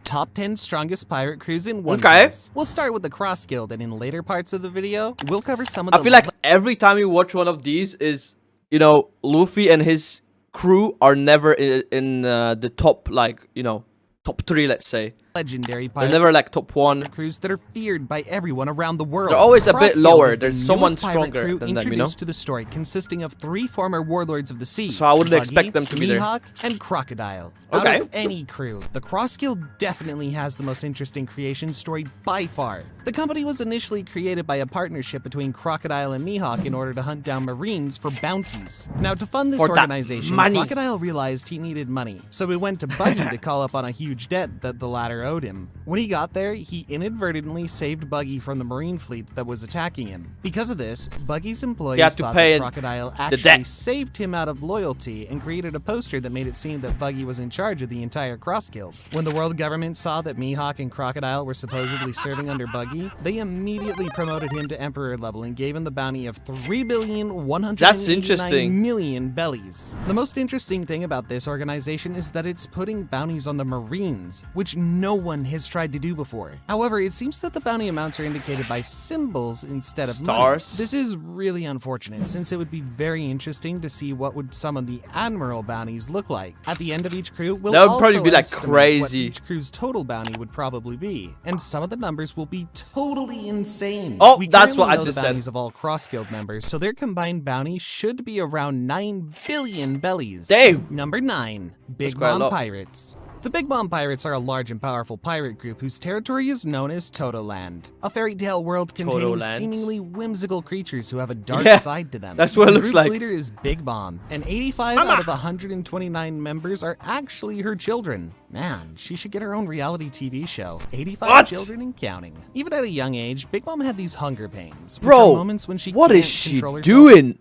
Top 10 strongest pirate crews in One Piece. We'll start with the Cross Guild, and in later parts of the video, we'll cover some of the... I feel like every time you watch one of these is, you know, Luffy and his crew are never in the top, like, you know, top 3, let's say. Legendary pirate. They're never like top 1. Crews that are feared by everyone around the world. They're always a bit lower. There's someone stronger crew than them, you know? Introduced to the story, consisting of 3 former warlords of the sea. So I wouldn't Buggy, expect them to be there. Mihawk, and Crocodile. Okay. Out of any crew, the Cross Guild definitely has the most interesting creation story by far. The company was initially created by a partnership between Crocodile and Mihawk in order to hunt down Marines for bounties. Now, to fund this organization, Crocodile realized he needed money, so he went to Buggy to call up on a huge debt that the latter owed him. When he got there, he inadvertently saved Buggy from the Marine fleet that was attacking him. Because of this, Buggy's employees thought that Crocodile actually saved him out of loyalty and created a poster that made it seem that Buggy was in charge of the entire Cross Guild. When the world government saw that Mihawk and Crocodile were supposedly serving under Buggy, they immediately promoted him to Emperor level and gave him the bounty of 3,189,000,000 bellies. The most interesting thing about this organization is that it's putting bounties on the Marines, which no one has tried to do before. However, it seems that the bounty amounts are indicated by symbols instead of money. This is really unfortunate, since it would be very interesting to see what would some of the Admiral bounties look like. At the end of each crew, we'll that would probably be like crazy. What each crew's total bounty would probably be, and some of the numbers will be totally insane. Oh, that's what I just said. The bounties said. Of all Cross Guild members, so their combined bounty should be around 9 billion bellies. Damn. Number 9, Big Mom Pirates. The Big Mom Pirates are a large and powerful pirate group whose territory is known as Totoland, a fairy tale world containing seemingly whimsical creatures who have a dark side to them. That's what it looks like. The group's leader is Big Mom, and 85 out of 129 members are actually her children. Man, she should get her own reality TV show. 85 children and counting. Even at a young age, Big Mom had these hunger pains. Bro, moments when she what can't is she control herself doing?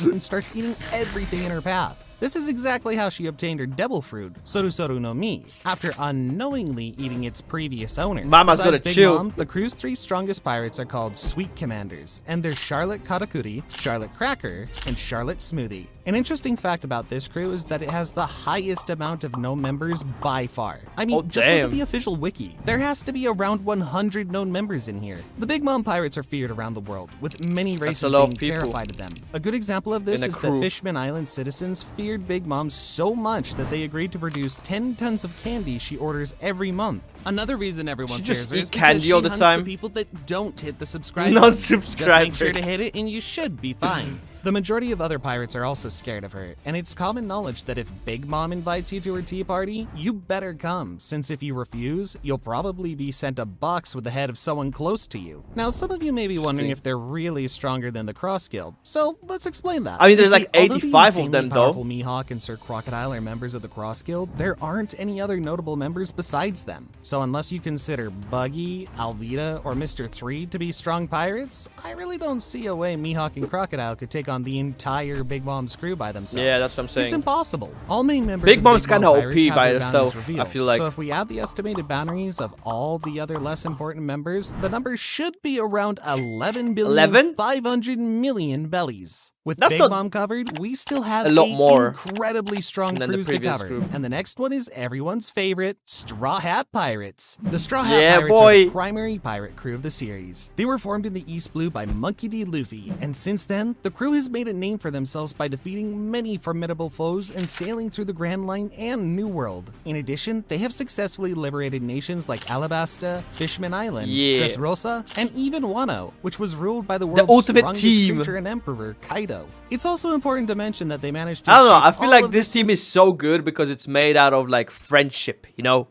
and starts eating everything in her path. This is exactly how she obtained her devil fruit, Soru no Mi, after unknowingly eating its previous owner. Mama's gonna chill. Mom, the crew's 3 strongest pirates are called Sweet Commanders, and they're Charlotte Katakuri, Charlotte Cracker, and Charlotte Smoothie. An interesting fact about this crew is that it has the highest amount of known members by far. I mean, just look at the official wiki. There has to be around 100 known members in here. The Big Mom Pirates are feared around the world, with many races being terrified of them. A good example of this is that Fishman Island citizens feared Big Mom so much that they agreed to produce 10 tons of candy she orders every month. Another reason everyone fears her is because she hunts the people that don't hit the subscribe button. Just make sure to hit it and you should be fine. The majority of other pirates are also scared of her, and it's common knowledge that if Big Mom invites you to her tea party, you better come, since if you refuse, you'll probably be sent a box with the head of someone close to you. Now, some of you may be wondering if they're really stronger than the Cross Guild, so let's explain that. I mean, there's like 85 of them, though. Mihawk and Sir Crocodile are members of the Cross Guild, there aren't any other notable members besides them. So unless you consider Buggy, Alvida, or Mr. 3 to be strong pirates, I really don't see a way Mihawk and Crocodile could take on the entire Big Mom's crew by themselves. Yeah, that's what I'm saying. It's impossible. All main members Big of Mom's kind of of OP by herself, I feel like. So if we add the estimated boundaries of all the other less important members, the number should be around 11,500,000,000 bellies. With Big Mom covered, we still have a lot more incredibly strong crews to cover. And the next one is everyone's favorite, Straw Hat Pirates. The Straw Hat Pirates are the primary pirate crew of the series. They were formed in the East Blue by Monkey D. Luffy, and since then, the crew has made a name for themselves by defeating many formidable foes and sailing through the Grand Line and New World. In addition, they have successfully liberated nations like Alabasta, Fishman Island, Dressrosa, and even Wano, which was ruled by the world's strongest creature and emperor, Kaido. It's also important to mention that they managed to... I don't know, I feel like this team is so good because it's made out of like friendship, you know?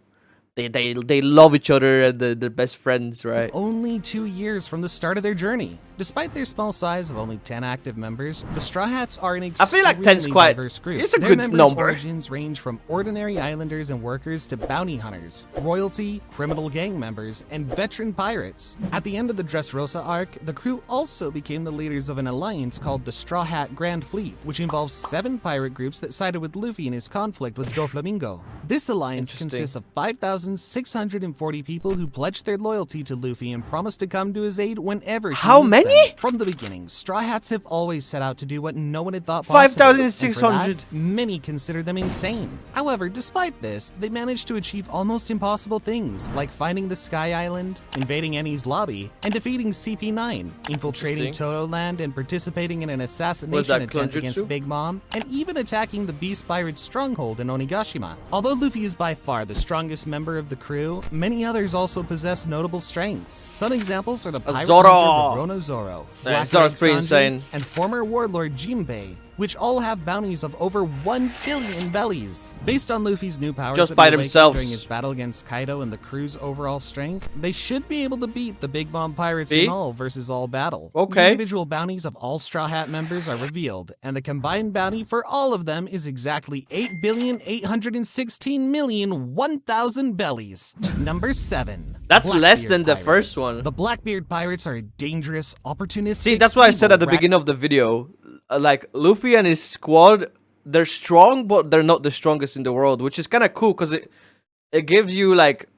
They love each other and they're best friends, right? Only 2 years from the start of their journey. Despite their small size of only 10 active members, the Straw Hats are an extremely diverse group. It's a good number. Origins range from ordinary islanders and workers to bounty hunters, royalty, criminal gang members, and veteran pirates. At the end of the Dressrosa arc, the crew also became the leaders of an alliance called the Straw Hat Grand Fleet, which involves 7 pirate groups that sided with Luffy in his conflict with Doflamingo. This alliance consists of 5,640 people who pledged their loyalty to Luffy and promised to come to his aid whenever he How needs many? them. From the beginning, Straw Hats have always set out to do what no one had thought possible. 5,600. Many consider them insane. However, despite this, they managed to achieve almost impossible things, like finding the Sky Island, invading Eni's lobby, and defeating CP9, infiltrating Toto Land and participating in an assassination attempt against Big Mom, and even attacking the Beast Pirates' stronghold in Onigashima. Although Luffy is by far the strongest member of the crew, many others also possess notable strengths. Some examples are the pirate Zoro. hunter Roronoa Zoro, Black Zoro's pretty Sanji, insane. and former warlord Jinbei, which all have bounties of over 1 billion bellies. Based on Luffy's new powers Just that by he awakened themselves. during his battle against Kaido and the crew's overall strength, they should be able to beat the Big Mom Pirates See? in all versus all battle. Okay. The individual bounties of all Straw Hat members are revealed, and the combined bounty for all of them is exactly 8,816,000,001,000 bellies. Number 7. That's less Blackbeard than the Pirates. first one. The Blackbeard Pirates are a dangerous, opportunistic. See, that's why I said at the evil beginning of the video, like Luffy and his squad, they're strong, but they're not the strongest in the world, which is kind of cool because it gives you like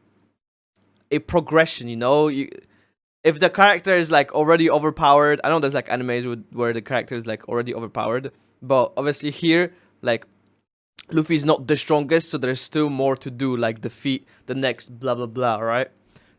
a progression. You know, if the character is like already overpowered, I know there's like animes where the character is like already overpowered, but obviously here, like Luffy is not the strongest, so there's still more to do, like defeat the next blah blah blah, right?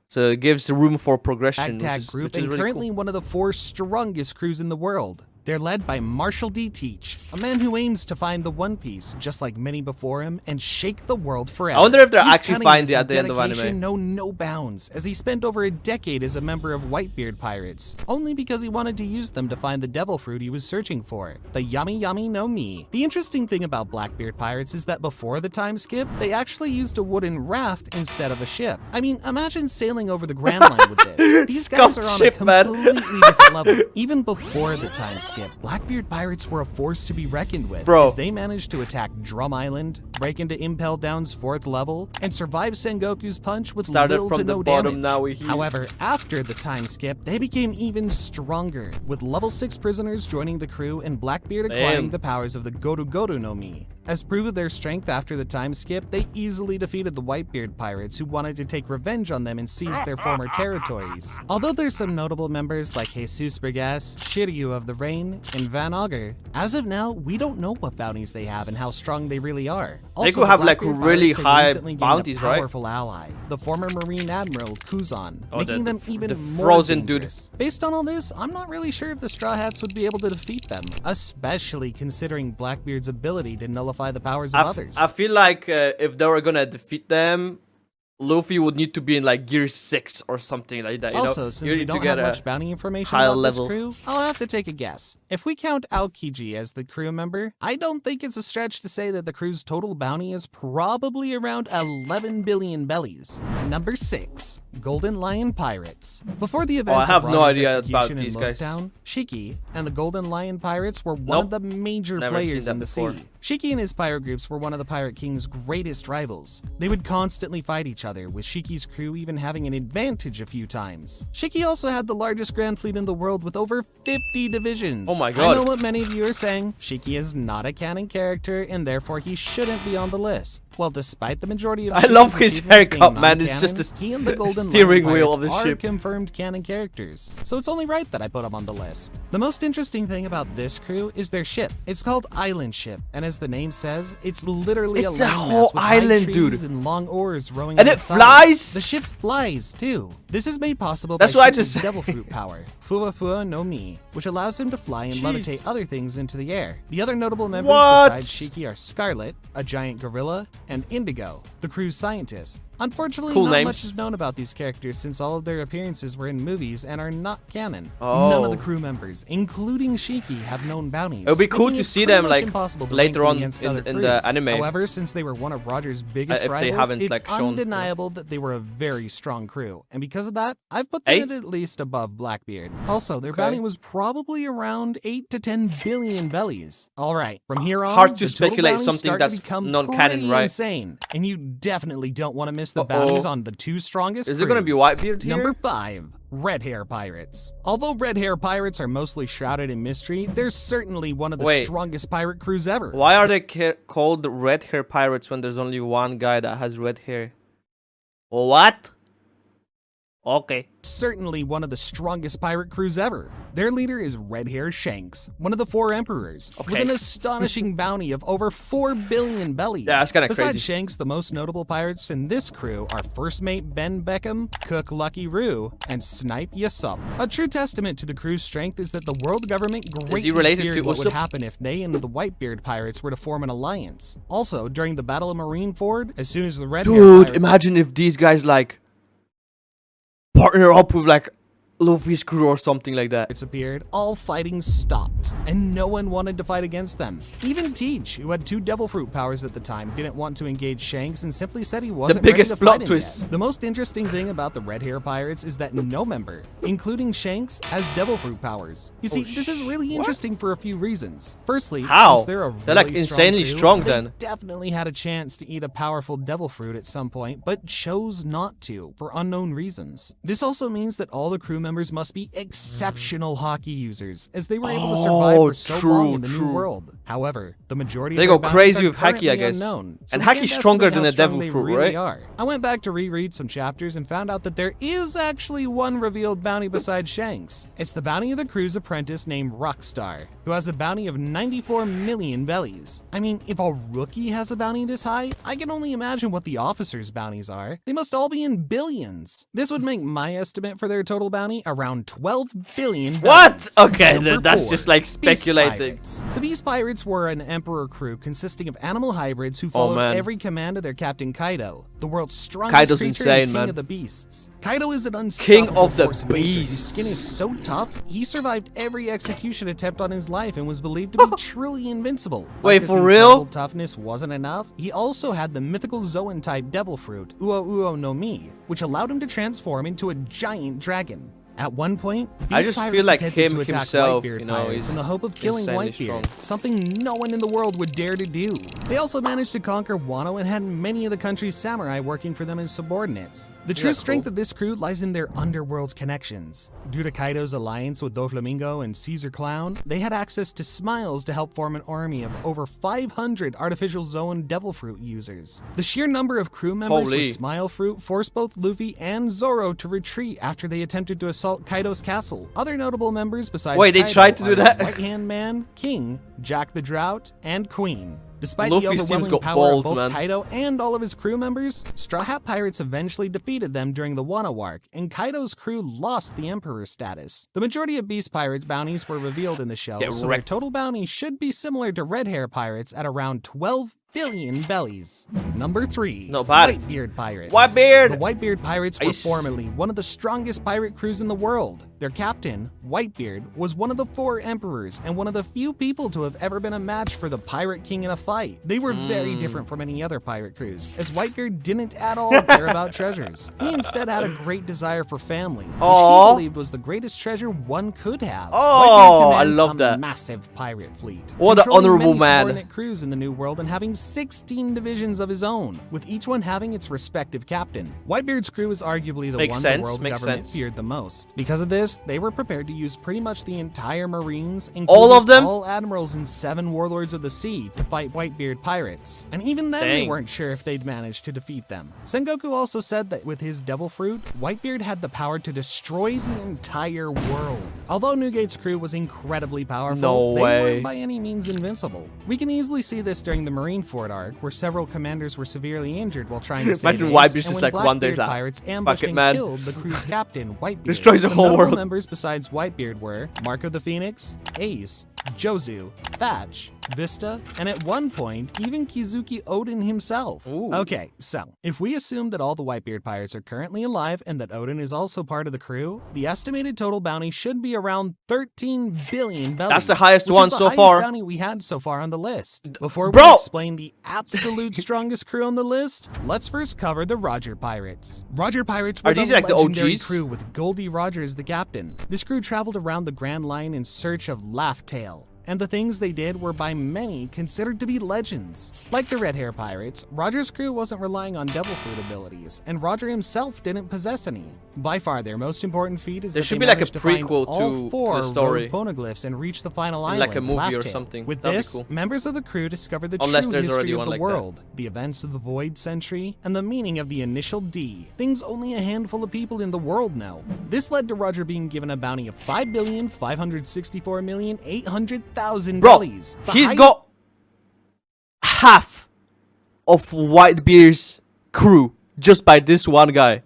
So it gives room for progression, Ragtag group and really currently cool. one of the 4 strongest crews in the world. They're led by Marshall D. Teach, a man who aims to find the One Piece, just like many before him, and shake the world forever. I wonder if they'll His actually find it cunningness at the and end of dedication anime. know no bounds, as he spent over a decade as a member of Whitebeard Pirates, only because he wanted to use them to find the devil fruit he was searching for, the Yummy Yummy no Mi. The interesting thing about Blackbeard Pirates is that before the time skip, they actually used a wooden raft instead of a ship. I mean, imagine sailing over the Grand Line with this. These guys are on a Scuffed ship, man. completely different level. Even before the time skip, Blackbeard Pirates were a force to be reckoned with, Bro. as they managed to attack Drum Island, break into Impel Down's 4th level, and survive Sengoku's punch with Started little from to the no bottom, damage. now we're here. However, after the time skip, they became even stronger, with level 6 prisoners joining the crew and Blackbeard acquiring Damn. the powers of the Goru Goru no Mi. As proof of their strength after the time skip, they easily defeated the Whitebeard Pirates, who wanted to take revenge on them and seize their former territories. Although there's some notable members like Jesus Bergas, Shiryu of the Rain, and Van Augur, as of now, we don't know what bounties they have and how strong they really are. They Also, could the have like Blackbeard really Pirates have high recently gained bounties, a right? powerful ally, the former Marine Admiral Kuzan, Oh, making the- them even the more frozen dude. dangerous. Based on all this, I'm not really sure if the Straw Hats would be able to defeat them, especially considering Blackbeard's ability to nullify the powers of others. I feel like if they were gonna defeat them, Luffy would need to be in like gear 6 or something like that. You Also, know? since You we need to don't get have a much bounty information high about level. this crew, I'll have to take a guess. If we count Aokiji as the crew member, I don't think it's a stretch to say that the crew's total bounty is probably around 11 billion bellies. Number 6. Golden Lion Pirates. Before the events I have of no Roger's idea execution about these in guys. Loaktown, Shiki and the Golden Lion Pirates were one Nope. of the major Never players seen in that the before. sea. Shiki and his pirate groups were one of the Pirate King's greatest rivals. They would constantly fight each other, with Shiki's crew even having an advantage a few times. Shiki also had the largest grand fleet in the world with over 50 divisions. Oh my I god. know what many of you are saying. Shiki is not a canon character, and therefore he shouldn't be on the list. Well, despite the majority of I love Shiki's his achievements being haircut, man. It's non-canon, just a he and the Golden steering Lion wheel Pirates of the are ship. confirmed canon characters, so it's only right that I put them on the list. The most interesting thing about this crew is their ship. It's called Island Ship, and as the name says, it's literally It's a a landmass whole with high island, trees dude. and long oars rowing And on it the sides. flies? The ship flies too. This is made possible That's by what I Shiki's just said. devil fruit power, Fua Fua no Mi, which allows him to fly and levitate other things into the air. The other notable members What? besides Shiki are Scarlet, a giant gorilla, and Indigo, the crew's scientist. Unfortunately, Cool not names. much is known about these characters since all of their appearances were in movies and are not canon. Oh. None of the crew members, including Shiki, have known bounties. It would be cool making to it see pretty them, much like, impossible to later rank them on against in other the crews. anime. However, since they were one of Roger's biggest if they rivals, haven't, it's like, shown- undeniable that they were a very strong crew, and because of that, I've put them Hey? at least above Blackbeard. Also, their Okay. bounty was probably around 8 to 10 billion bellies. All right, from here on, Hard to the total speculate bounties something start to that's become non-canon, pretty right? insane, and you definitely don't want to miss list the bounties on the 2 strongest Is it gonna be crews. Whitebeard here? Number 5. Red Hair Pirates. Although Red Hair Pirates are mostly shrouded in mystery, they're certainly one of the strongest pirate crews ever. Why are they called Red Hair Pirates when there's only one guy that has red hair? What? Okay. Certainly one of the strongest pirate crews ever. Their leader is Red Hair Shanks, one of the 4 emperors, with an astonishing bounty of over 4 billion bellies. Yeah, that's kind of crazy. Besides Shanks, the most notable pirates in this crew are First Mate Ben Beckham, Cook Lucky Roo, and Snipe Yasop. A true testament to the crew's strength is that the world government greatly feared what would happen if they and the Whitebeard Pirates were to form an alliance. Also, during the Battle of Marineford, as soon as the Red Hair Pirates... imagine if these guys like partner up with like Luffy's crew or something like that. It's appeared, all fighting stopped, and no one wanted to fight against them. Even Teach, who had 2 Devil Fruit powers at the time, didn't want to engage Shanks and simply said he wasn't ready to fight him yet. The most interesting thing about the Red Hair Pirates is that no member, including Shanks, has Devil Fruit powers. You see, this is really interesting for a few reasons. Firstly, since they're a really like insanely strong they then. definitely had a chance to eat a powerful Devil Fruit at some point, but chose not to for unknown reasons. This also means that all the crew members must be exceptional hockey users, as they were able to survive for so long in the new world. However, the majority they of go their crazy bounties with are haki, I guess. unknown, so and we haki's can't stronger estimate than how a Devil strong Fruit, they really right? are. I went back to reread some chapters and found out that there is actually one revealed bounty besides Shanks. It's the bounty of the crew's apprentice named Rockstar, who has a bounty of 94 million bellies. I mean, if a rookie has a bounty this high, I can only imagine what the officers' bounties are. They must all be in billions. This would make my estimate for their total bounty around 12 billion bellies. What? Okay, that's 4, just like speculating. The Beast Pirates were an emperor crew consisting of animal hybrids who followed every command of their captain Kaido, the world's strongest creature and king of the beasts. Kaido is an unstoppable force of nature whose skin is so tough, he survived every execution attempt on his life and was believed to be truly invincible. Wait, for real? Toughness wasn't enough. He also had the mythical Zoan-type devil fruit, Uo Uo no Mi, which allowed him to transform into a giant dragon. At one point, Beast Pirates attempted to attack Whitebeard Pirates in the hope of killing Whitebeard, something no one in the world would dare to do. They also managed to conquer Wano and had many of the country's samurai working for them as subordinates. The true strength of this crew lies in their underworld connections. Due to Kaido's alliance with Doflamingo and Caesar Clown, they had access to Smiles to help form an army of over 500 artificial Zoan Devil Fruit users. The sheer number of crew members with Smile Fruit forced both Luffy and Zoro to retreat after they attempted to assault Kaido's castle. Other notable members besides they Kaido tried to do that? Right Hand Man, King, Jack the Drought, and Queen. Despite Luffy's the overwhelming got power balls, of both man. Kaido and all of his crew members, Straw Hat Pirates eventually defeated them during the Wano Arc, and Kaido's crew lost the Emperor status. The majority of Beast Pirates bounties were revealed in the show, so their total bounty should be similar to Red Hair Pirates at around 12 billion bellies. Number 3. Whitebeard Pirates. Whitebeard! The Whitebeard Pirates were formerly one of the strongest pirate crews in the world. Their captain, Whitebeard, was one of the 4 emperors and one of the few people to have ever been a match for the Pirate King in a fight. They were very different from any other pirate crews, as Whitebeard didn't at all care about treasures. He instead had a great desire for family, which he believed was the greatest treasure one could have. I love that. Massive pirate fleet. What an honorable man. Subordinate crews in the New World and having 16 divisions of his own, with each one having its respective captain. Whitebeard's crew is arguably the one the world government feared the most. Because of this, they were prepared to use pretty much the entire Marines, including all admirals and 7 warlords of the sea, to fight Whitebeard Pirates. And even then, they weren't sure if they'd manage to defeat them. Sengoku also said that with his Devil Fruit, Whitebeard had the power to destroy the entire world. Although Newgate's crew was incredibly powerful, they weren't by any means invincible. We can easily see this during the Marineford arc, where several commanders were severely injured while trying to save Ace, and when Blackbeard Pirates ambushed and killed the crew's captain, Whitebeard. Destroys the whole world. Members besides Whitebeard were Marco the Phoenix, Ace, Jozu, Thatch, Vista, and at one point, even Kizuki Odin himself. Okay, so if we assume that all the Whitebeard Pirates are currently alive and that Odin is also part of the crew, the estimated total bounty should be around 13 billion bellies. That's the highest one so far. Which is the highest bounty we had so far on the list. Before we explain the absolute strongest crew on the list, let's first cover the Roger Pirates. Roger Pirates were the legendary crew with Goldie Roger as the captain. This crew traveled around the Grand Line in search of Laugh Tale, and the things they did were by many considered to be legends. Like the Red Hair Pirates, Roger's crew wasn't relying on devil fruit abilities, and Roger himself didn't possess any. By far, their most important feat is There that should they be like a managed to find prequel all to four the story. rogue poneglyphs and reach the final island, Like a movie or Laugh Tale. something. With That'd be this, cool. members of the crew discovered the Unless true there's history already of one the like that. world, the events of the Void Century, and the meaning of the initial D, things only a handful of people in the world know. This led to Roger being given a bounty of 5,564,800,000 Bro, bellies. The he's highest- got half of Whitebeard's crew just by this one guy.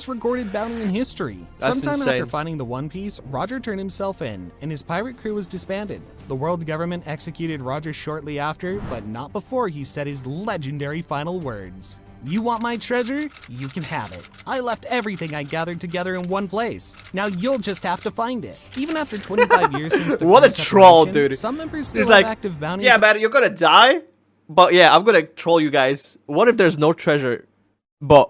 recorded bounty in history. That's Sometime insane. after finding the One Piece, Roger turned himself in, and his pirate crew was disbanded. The world government executed Roger shortly after, but not before he said his legendary final words. "You want my treasure? You can have it. I left everything I gathered together in one place. Now you'll just have to find it." Even after 25 years since the What a crew's troll, separation, dude. some members He's still like, have active bounties. yeah, man, you're gonna die, but yeah, I'm gonna troll you guys. What if there's no treasure? But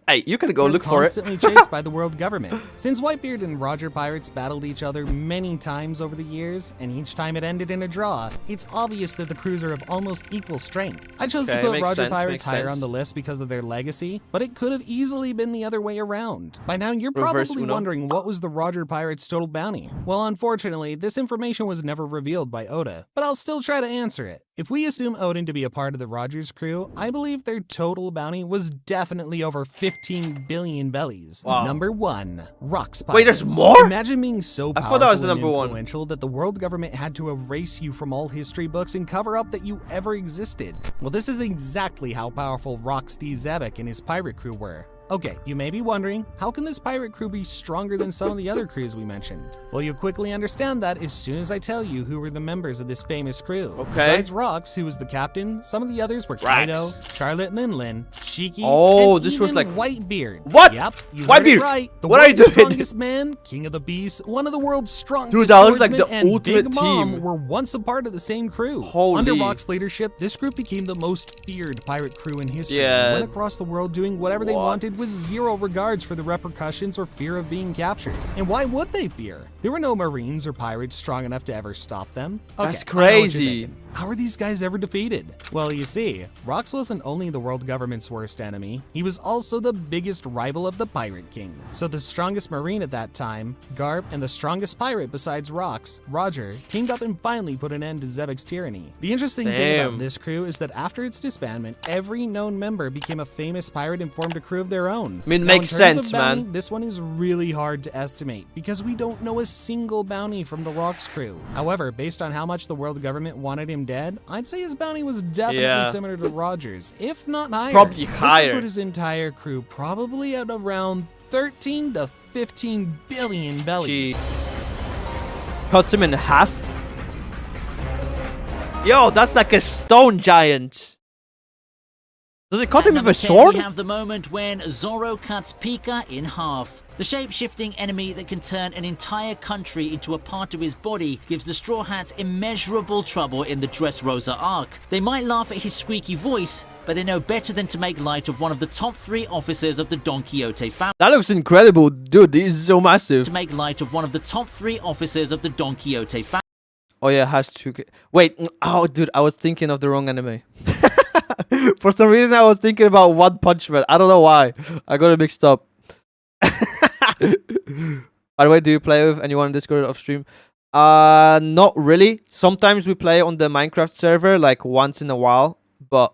hey, you can go They're look for it. constantly chased by the world government. Since Whitebeard and Roger Pirates battled each other many times over the years, and each time it ended in a draw, it's obvious that the crews are of almost equal strength. I chose Okay, to put makes Roger sense, Pirates makes higher sense. on the list because of their legacy, but it could have easily been the other way around. By now, you're Reverse probably Uno. wondering what was the Roger Pirates' total bounty. Well, unfortunately, this information was never revealed by Oda, but I'll still try to answer it. If we assume Odin to be a part of the Rogers crew, I believe their total bounty was definitely over 15 billion bellies. Wow. Number 1, ROX Pirates. Wait, there's more? Imagine being so I powerful thought that was the and number one. influential that the world government had to erase you from all history books and cover up that you ever existed. Well, this is exactly how powerful ROX D. Zebek and his pirate crew were. Okay, you may be wondering, how can this pirate crew be stronger than some of the other crews we mentioned? Well, you'll quickly understand that as soon as I tell you who were the members of this famous crew. Okay. Besides ROX, who was the captain, some of the others were Kaido, Charlotte Linlin, Shiki, Oh, and this was even like- Whitebeard. What? Yep, you heard Whitebeard? it right. The What are you world's doing? strongest man, king of the beasts, one of the world's strongest Dude, that was like swordsmen, the and ultimate Big Mom team. were once a part of the same crew. Holy. Under ROX leadership, this group became the most feared pirate crew in history. Yeah. They went across the world doing whatever they What? wanted with zero regards for the repercussions or fear of being captured. And why would they fear? There were no Marines or pirates strong enough to ever stop them. Okay, That's I know what you're crazy. thinking. How are these guys ever defeated? Well, you see, ROX wasn't only the world government's worst enemy, he was also the biggest rival of the Pirate King. So the strongest Marine at that time, Garp, and the strongest pirate besides ROX, Roger, teamed up and finally put an end to Zebek's tyranny. The interesting thing Damn. about this crew is that after its disbandment, every known member became a famous pirate and formed a crew of their own. I mean, Now, in makes terms of sense, bounty, man. This one is really hard to estimate because we don't know a single bounty from the ROX crew. However, based on how much the world government wanted him dead, I'd say his bounty was definitely Yeah. similar to Rogers, if not higher. Probably This higher. would put his entire crew probably at around 13 to 15 billion bellies. Gee. Cuts him in half. Yo, that's like a stone giant. Does it cut At him with number a 10, sword? we have the moment when Zoro cuts Pika in half. The shape-shifting enemy that can turn an entire country into a part of his body gives the Straw Hats immeasurable trouble in the Dressrosa arc. They might laugh at his squeaky voice, but they know better than to make light of one of the top 3 officers of the Don Quixote family. That looks incredible, dude. This is so massive. To make light of one of the top 3 officers of the Don Quixote family. Oh yeah, it has to. Wait. Oh, dude, I was thinking of the wrong anime. For some reason, I was thinking about One Punch Man. I don't know why. I got it mixed up. By the way, do you play with anyone in Discord off stream? Not really. Sometimes we play on the Minecraft server, like once in a while, but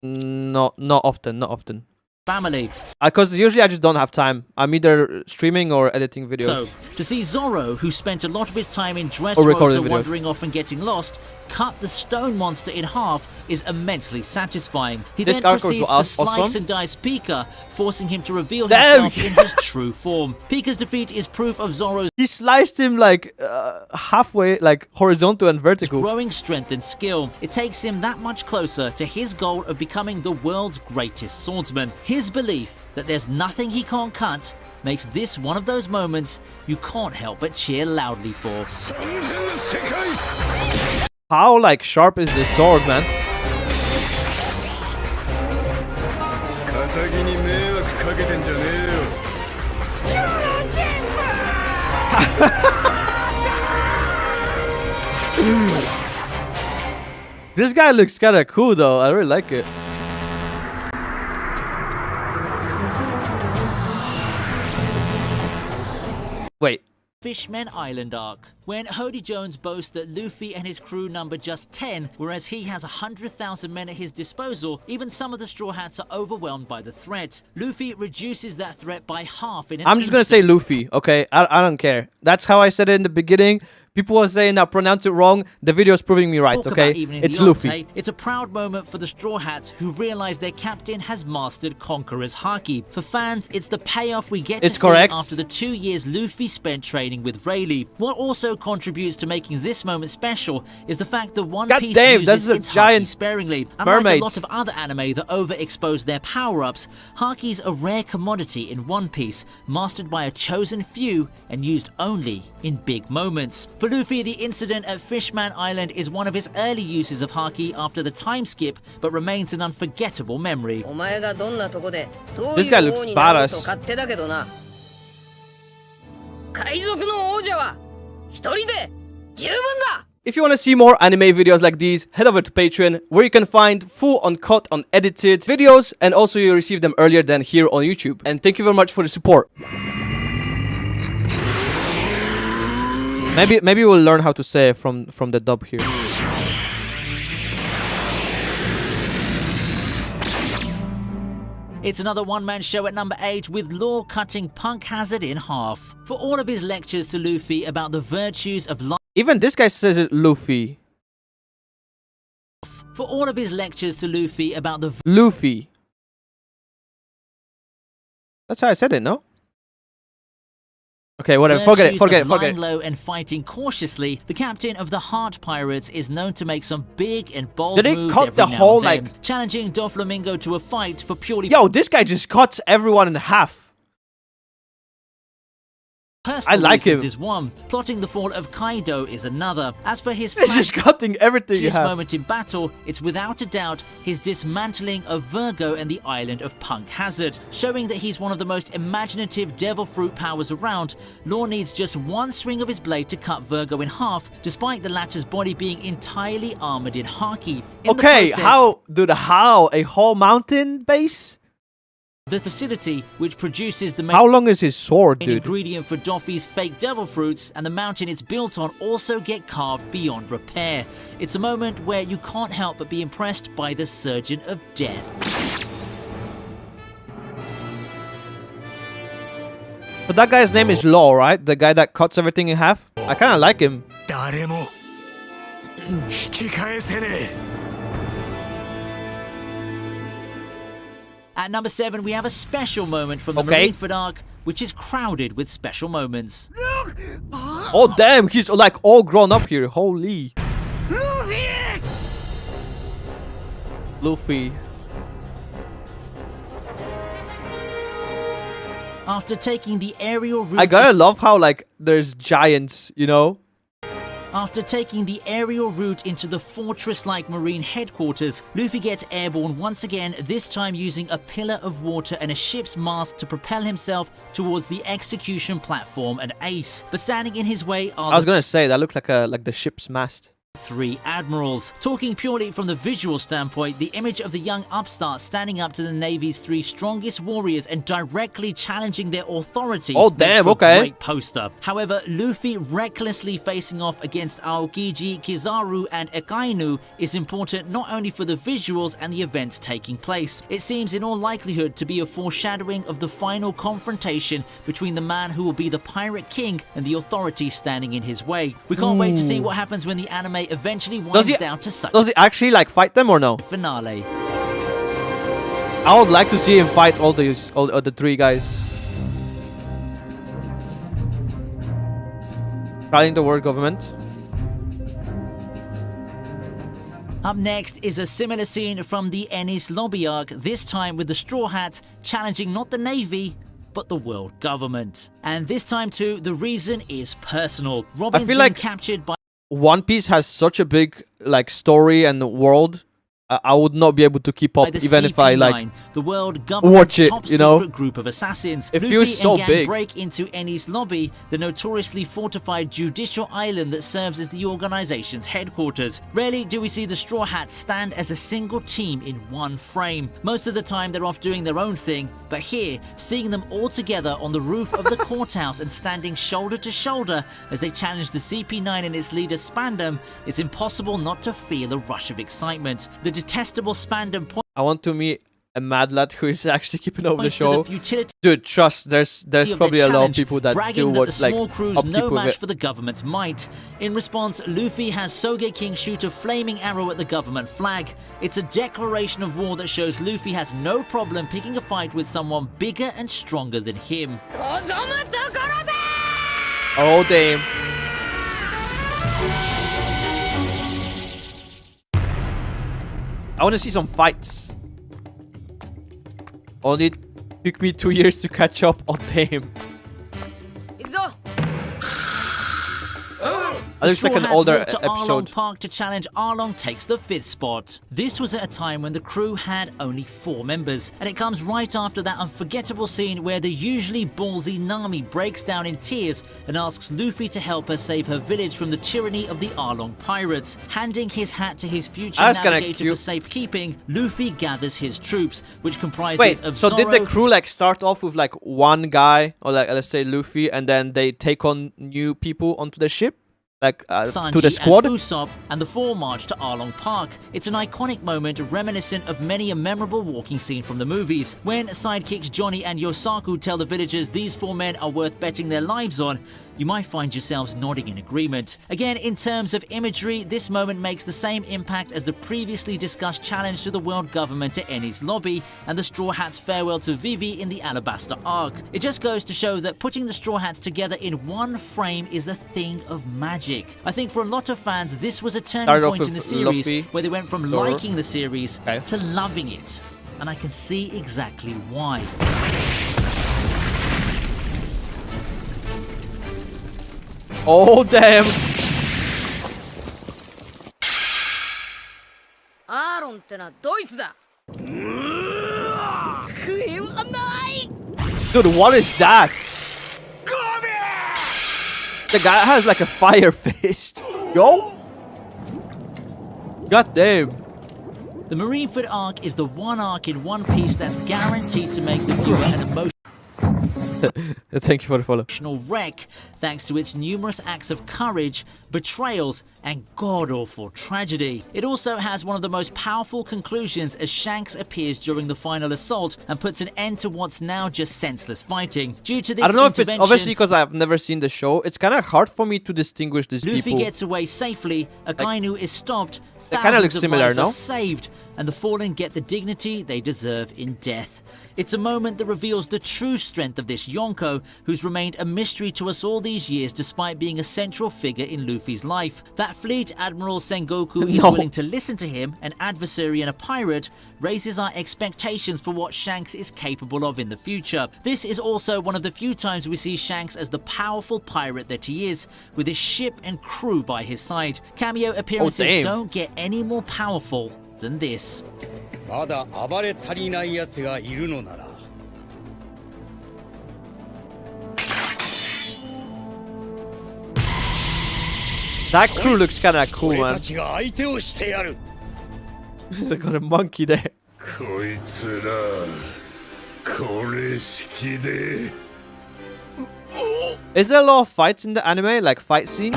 not often. Not often. Family. Because usually I just don't have time. I'm either streaming or editing videos. So, to see Zoro, who spent a lot of his time in recording Dressrosa videos. wandering off and getting lost, cut the stone monster in half is immensely satisfying. He This then arc was proceeds to awesome. slice and dice Pika, forcing him to reveal Damn. himself in his true form. Pika's defeat is proof of Zoro's He sliced him like halfway, like horizontal and vertical. growing strength and skill. It takes him that much closer to his goal of becoming the world's greatest swordsman. His belief that there's nothing he can't cut makes this one of those moments you can't help but cheer loudly for. How like sharp is this sword, man? 仇に迷惑かけてんじゃねえよ Yo, This guy looks kind of cool though. I really like it. Wait. Fishman Island Arc, when Hody Jones boasts that Luffy and his crew number just 10, whereas he has 100,000 men at his disposal, even some of the Straw Hats are overwhelmed by the threat. Luffy reduces that threat by half in an I'm just gonna say Luffy, okay? I don't care. That's how I said it in the beginning. People were saying I pronounced it wrong. The video is proving me right, okay? It's Luffy. It's a proud moment for the Straw Hats who realize their captain has mastered Conqueror's Haki. For fans, it's the payoff we get to see after the 2 years Luffy spent training with Rayleigh. What also contributes to making this moment special is the fact that One Piece uses its Haki sparingly. Unlike a lot of other anime that overexpose their power-ups, Haki's a rare commodity in One Piece, mastered by a chosen few and used only in big moments. For Luffy, the incident at Fishman Island is one of his early uses of Haki after the time skip, but remains an unforgettable memory. This guy looks badass. If you want to see more anime videos like these, head over to Patreon, where you can find full uncut, unedited videos, and also you receive them earlier than here on YouTube. And thank you very much for the support. Maybe we'll learn how to say it from the dub here. It's another one-man show at number 8 with Law cutting Punk Hazard in half. For all of his lectures to Luffy about the virtues of life... Even this guy says it Luffy. For all of his lectures to Luffy about the... Luffy. That's how I said it, no? Okay, whatever. Forget it. Lying low and fighting cautiously, the captain of the Heart Pirates is known to make some big and bold moves. Did he cut the whole like challenging Doflamingo to a fight for purely... Yo, this guy just cuts everyone in half. I like him. Is one. Plotting the fall of Kaido is another. As for his just cutting everything you have. Moment in battle, it's without a doubt his dismantling of Virgo and the island of Punk Hazard. Showing that he's one of the most imaginative devil fruit powers around, Law needs just one swing of his blade to cut Virgo in half, despite the latter's body being entirely armored in Haki. Okay, how a whole mountain base? The facility, which produces the main How long is his sword, dude? ingredient for Doffy's fake devil fruits, and the mountain it's built on also get carved beyond repair. It's a moment where you can't help but be impressed by the Surgeon of Death. But that guy's name is Law, right? The guy that cuts everything in half? I kinda like him. At number 7, we have a special moment from the Marineford arc, which is crowded with special moments. Oh damn, he's like all grown up here. Holy. Luffy. After taking the aerial route... I gotta love how like there's giants, you know? After taking the aerial route into the fortress-like marine headquarters, Luffy gets airborne once again, this time using a pillar of water and a ship's mast to propel himself towards the execution platform and Ace. But standing in his way are... I was gonna say, that looked like the ship's mast. 3 admirals. Talking purely from the visual standpoint, the image of the young upstart standing up to the Navy's 3 strongest warriors and directly challenging their authority. Oh damn, okay. Great poster. However, Luffy recklessly facing off against Aokiji, Kizaru and Akainu is important not only for the visuals and the events taking place. It seems in all likelihood to be a foreshadowing of the final confrontation between the man who will be the Pirate King and the authority standing in his way. We can't wait to see what happens when the anime eventually winds down to such... Does he actually like fight them or no? Finale. I would like to see him fight all the 3 guys. Fighting the world government. Up next is a similar scene from the Ennis Lobby arc, this time with the Straw Hats challenging not the Navy, but the world government. And this time too, the reason is personal. Robin's I feel like captured by... One Piece has such a big like story and world. I would not be able to keep up by the even if I like CP9, the world government's watch it, top you know? secret group of assassins. It Luffy feels so and gang big. break into Eni's lobby, the notoriously fortified judicial island that serves as the organization's headquarters. Rarely do we see the Straw Hats stand as a single team in one frame. Most of the time they're off doing their own thing, but here, seeing them all together on the roof of the courthouse and standing shoulder to shoulder as they challenge the CP9 and its leader Spandam, it's impossible not to feel a rush of excitement. The detestable Spandam I want to meet a mad lad who is actually keeping over the points to show. the futility Dude, trust, there's of probably their a lot of challenge, people that bragging still that watch the like small crew's upkeep no with match it. for the government's might. In response, Luffy has Sogeking shoot a flaming arrow at the government flag. It's a declaration of war that shows Luffy has no problem picking a fight with someone bigger and stronger than him. Oh damn. I want to see some fights. Only took me 2 years to catch up on damn. It looks like an older walked to episode. Arlong Park to challenge Arlong takes the 5th spot. This was at a time when the crew had only 4 members, and it comes right after that unforgettable scene where the usually ballsy Nami breaks down in tears and asks Luffy to help her save her village from the tyranny of the Arlong Pirates. Handing his hat to his future That's kinda navigator for cute. safekeeping, Luffy gathers his troops, which comprises Wait, of so did the Zoro, crew like start off with like one guy, or like let's say Luffy, and then they take on new people onto the ship? Like Sanji to the squad? and Usopp, and the 4 march to Arlong Park. It's an iconic moment reminiscent of many a memorable walking scene from the movies. When sidekicks Johnny and Yosaku tell the villagers these 4 men are worth betting their lives on, you might find yourselves nodding in agreement. Again, in terms of imagery, this moment makes the same impact as the previously discussed challenge to the world government at Eni's lobby and the Straw Hats' farewell to Vivi in the Alabasta arc. It just goes to show that putting the Straw Hats together in one frame is a thing of magic. I think for a lot of fans, this was a turning Started off point in the with series Luffy, where they went from Zoro. liking the series Okay. to loving it. And I can see exactly why. Oh damn! アーロンってのはドイツだ。 Dude, what is that? The guy has like a fire fist. Yo! God damn. The Marineford arc is the one arc in One Piece that's guaranteed to make the viewer an emotional Thank you for the follow. wreck thanks to its numerous acts of courage, betrayals, and god-awful tragedy. It also has one of the most powerful conclusions as Shanks appears during the final assault and puts an end to what's now just senseless fighting. Due to this I don't know if it's intervention, obviously because I've never seen the show. It's kind of hard for me to distinguish these Luffy people. gets away safely, Akainu is stopped, They kinda look thousands of similar, lives no? are saved, and the fallen get the dignity they deserve in death. It's a moment that reveals the true strength of this Yonko, who's remained a mystery to us all these years despite being a central figure in Luffy's life. That Fleet Admiral Sengoku is No. willing to listen to him, an adversary and a pirate, raises our expectations for what Shanks is capable of in the future. This is also one of the few times we see Shanks as the powerful pirate that he is, with his ship and crew by his side. Cameo appearances damn. don't get any more powerful than this. まだ暴れ足りない奴がいるのなら That crew looks kind of cool, 俺 man. たちが相手をしてやる There's got a monkey there. こいつらこれ式で Is there a lot of fights in the anime, like fight scenes?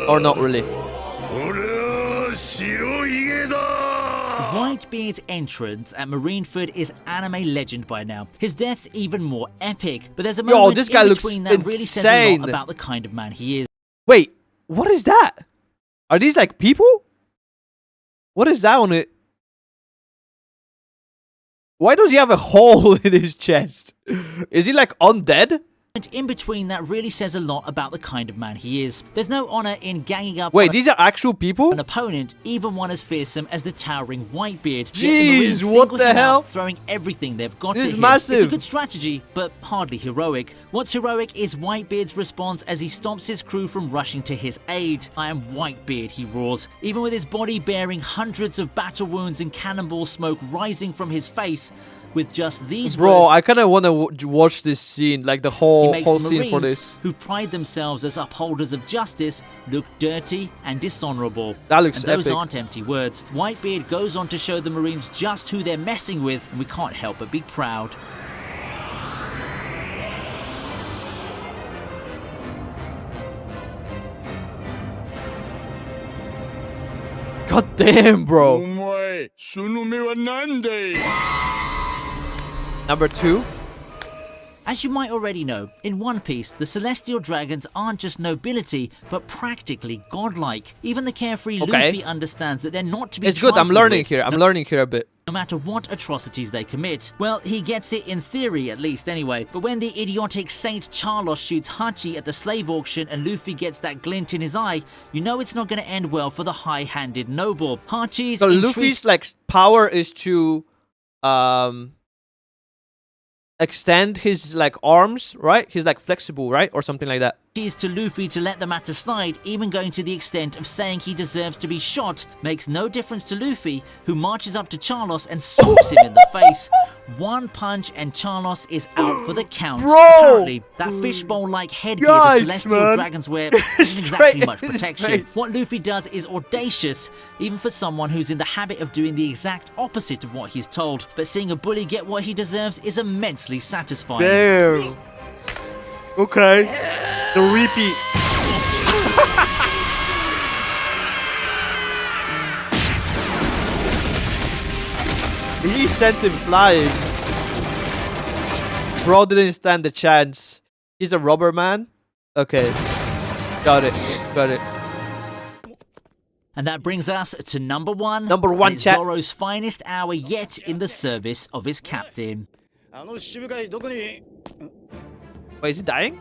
Or not really? 俺は白ひげだ Whitebeard's entrance at Marineford is anime legend by now. His death's even more epic, but there's a Yo, moment this guy in looks between that really says a insane. lot about the kind of man he is. Wait, what is that? Are these like people? What is that on it? Why does he have a hole in his chest? Is he like undead? in between that really says a lot about the kind of man he is. There's no honor in ganging up Wait, on these are actual people? an opponent, even one as fearsome as the towering Whitebeard. Yet the Jeez, Marines what single the him out, hell? throwing everything they've got This at is him. massive. It's a good strategy, but hardly heroic. What's heroic is Whitebeard's response as he stops his crew from rushing to his aid. "I am Whitebeard," he roars, even with his body bearing hundreds of battle wounds and cannonball smoke rising from his face. With just these Bro, words, I kind of want to watch this scene, like the he whole makes whole the scene for Marines, this. who pride themselves as upholders of justice, look dirty and dishonorable. That looks and those epic. aren't empty words. Whitebeard goes on to show the Marines just who they're messing with, and we can't help but be proud. God damn, お bro. 前その目は何だい Number 2. As you might already know, in One Piece, the Celestial Dragons aren't just nobility, but practically godlike. Even the carefree Okay. Luffy understands that they're not to be It's good. I'm trifled learning with, here. I'm learning here a bit. no matter what atrocities they commit. Well, he gets it in theory, at least anyway. But when the idiotic Saint Charlos shoots Hachi at the slave auction and Luffy gets that glint in his eye, you know it's not going to end well for the high-handed noble. Hachi's So entreat- Luffy's like power is to extend his like arms, right? He's like flexible, right? Or something like that. to Luffy to let the matter slide, even going to the extent of saying he deserves to be shot, makes no difference to Luffy, who marches up to Charlos and smokes him in the face. One punch and Charlos is out for the count. Bro! Apparently, that fishbowl-like headgear the Yikes, Celestial man. Dragons wear isn't Straight exactly much in his protection. face. What Luffy does is audacious, even for someone who's in the habit of doing the exact opposite of what he's told. But seeing a bully get what he deserves is immensely satisfying. Damn. Okay. The repeat. He sent him flying. Bro didn't stand a chance. He's a rubber man? Okay. Got it. Got it. And that brings us to number one. Number one, and it's chat. Zoro's finest hour yet in the service of his captain. あの七部会どこに Wait, is he dying?